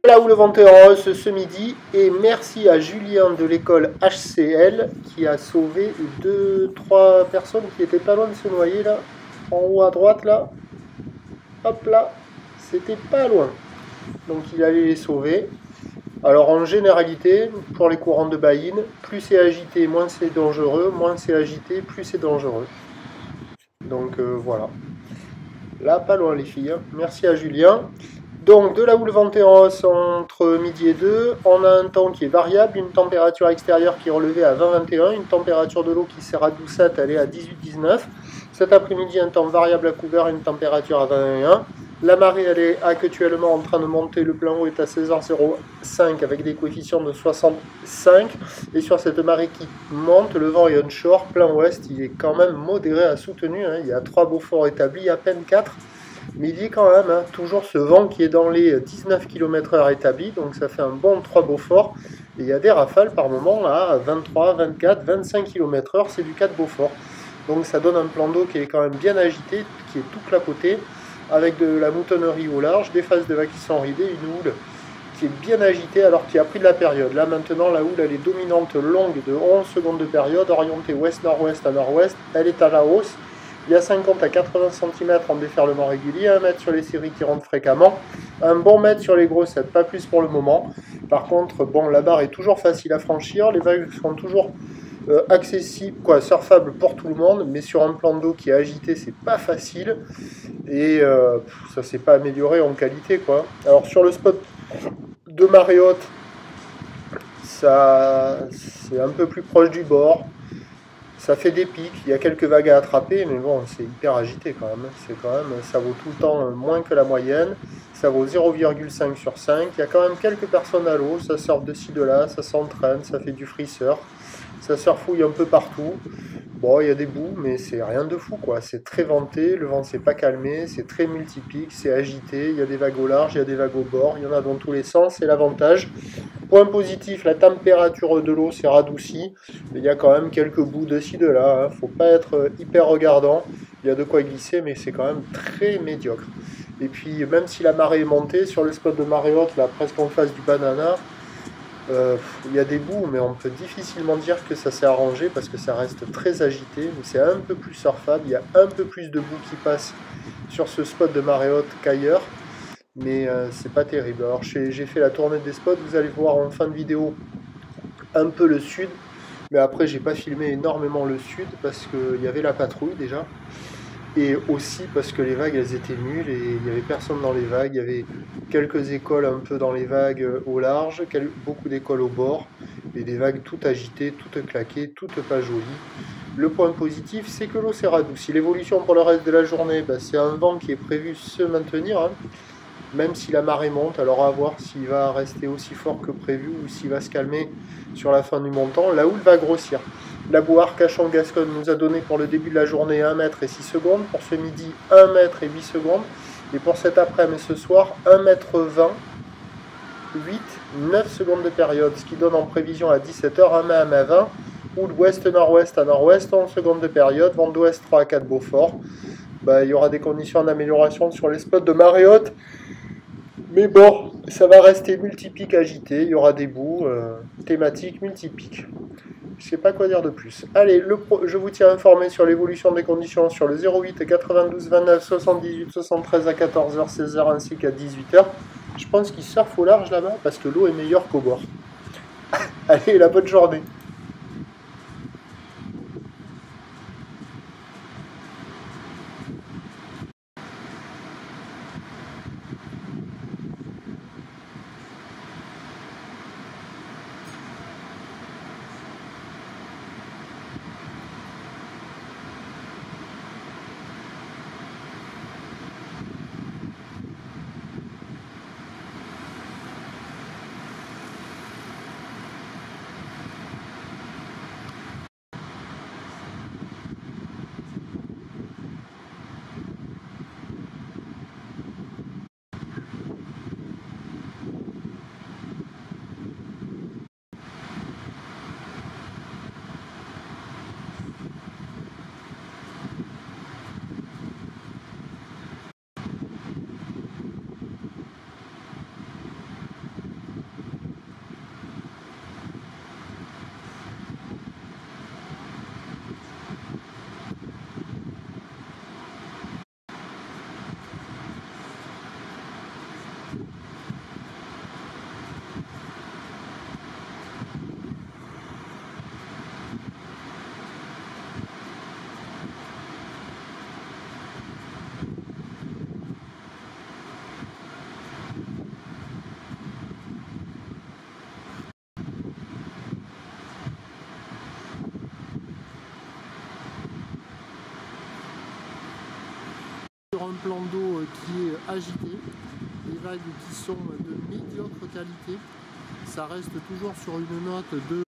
Là où le vent est hausse ce midi, et merci à Julien de l'école HCL qui a sauvé 2-3 personnes qui étaient pas loin de se noyer là, en haut à droite là, hop là, c'était pas loin, donc il allait les sauver. Alors en généralité, pour les courants de Baïne, plus c'est agité, moins c'est dangereux, moins c'est agité, plus c'est dangereux. Donc voilà. Là, pas loin les filles, hein. Merci à Julien. Donc de là où le vent est en hausse entre midi et 2, on a un temps qui est variable, une température extérieure qui est relevée à 20-21, une température de l'eau qui sert à doucette, elle est à 18-19. Cet après-midi, un temps variable à couvert, une température à 21. La marée, elle est actuellement en train de monter, le plein eau est à 16h05 avec des coefficients de 65. Et sur cette marée qui monte, le vent est onshore, plein ouest, il est quand même modéré à soutenu, hein. Il y a 3 Beaufort établis, à peine 4. Mais il y est quand même, hein, toujours ce vent qui est dans les 19 km/h établis, donc ça fait un bon 3 Beaufort. Et il y a des rafales par moment à 23, 24, 25 km/h, c'est du 4 Beaufort. Donc ça donne un plan d'eau qui est quand même bien agité, qui est tout clapoté, avec de la moutonnerie au large, des phases de vent qui sont ridées, une houle qui est bien agitée alors qu'il a pris de la période. Là maintenant, la houle elle est dominante longue de 11 secondes de période, orientée ouest-nord-ouest à nord-ouest, elle est à la hausse. Il y a 50 à 80 cm en déferlement régulier, 1 mètre sur les séries qui rentrent fréquemment, un bon mètre sur les grossettes, pas plus pour le moment. Par contre, bon, la barre est toujours facile à franchir, les vagues sont toujours accessibles, surfables pour tout le monde, mais sur un plan d'eau qui est agité, c'est pas facile, et ça s'est pas amélioré en qualité, quoi. Alors sur le spot de marée haute, ça c'est un peu plus proche du bord. Ça fait des pics, il y a quelques vagues à attraper, mais bon, c'est hyper agité quand même. Ça vaut tout le temps moins que la moyenne. Ça vaut 0,5 sur 5. Il y a quand même quelques personnes à l'eau, ça surfe de ci, de là, ça s'entraîne, ça fait du free surf. Ça surfouille un peu partout. Bon, il y a des bouts, mais c'est rien de fou, quoi. C'est très venté, le vent s'est pas calmé, c'est très multipique, c'est agité. Il y a des vagues au large, il y a des vagues au bord, il y en a dans tous les sens, c'est l'avantage. Point positif, la température de l'eau s'est radoucie. Il y a quand même quelques bouts de ci, de là, hein. Faut pas être hyper regardant. Il y a de quoi glisser, mais c'est quand même très médiocre. Et puis, même si la marée est montée, sur le spot de marée haute, là, presque en face du banana, il y a des bouts, mais on peut difficilement dire que ça s'est arrangé parce que ça reste très agité. C'est un peu plus surfable, il y a un peu plus de bouts qui passent sur ce spot de marée haute qu'ailleurs. Mais c'est pas terrible. Alors j'ai fait la tournée des spots, vous allez voir en fin de vidéo un peu le sud, mais après j'ai pas filmé énormément le sud parce qu'il y avait la patrouille déjà, et aussi parce que les vagues elles étaient nulles et il y avait personne dans les vagues. Il y avait quelques écoles un peu dans les vagues au large, beaucoup d'écoles au bord, et des vagues toutes agitées, toutes claquées, toutes pas jolies. Le point positif, c'est que l'eau s'est radoucie. L'évolution pour le reste de la journée, c'est un vent qui est prévu se maintenir, hein, même si la marée monte. Alors à voir s'il va rester aussi fort que prévu ou s'il va se calmer sur la fin du montant. La houle va grossir. La boue Arcachon-Gascogne nous a donné pour le début de la journée 1 mètre et 6 secondes, pour ce midi 1 mètre et 8 secondes, et pour cet après-midi ce soir 1 mètre 20, 8, 9 secondes de période, ce qui donne en prévision à 17h 1 mètre à 20, houle ouest-nord-ouest à nord-ouest, 11 secondes de période, vent d'ouest 3 à 4 Beaufort. Il y aura des conditions d'amélioration sur les spots de marée haute, mais bon, ça va rester multipique agité, il y aura des bouts thématiques multipiques. Je ne sais pas quoi dire de plus. Allez, je vous tiens informé sur l'évolution des conditions sur le 08 92 29 78 73 à 14h, 16h ainsi qu'à 18h. Je pense qu'il surfe au large là-bas parce que l'eau est meilleure qu'au bord. Allez, la bonne journée. sur un plan d'eau qui est agité, des vagues qui sont de médiocre qualité. Ça reste toujours sur une note de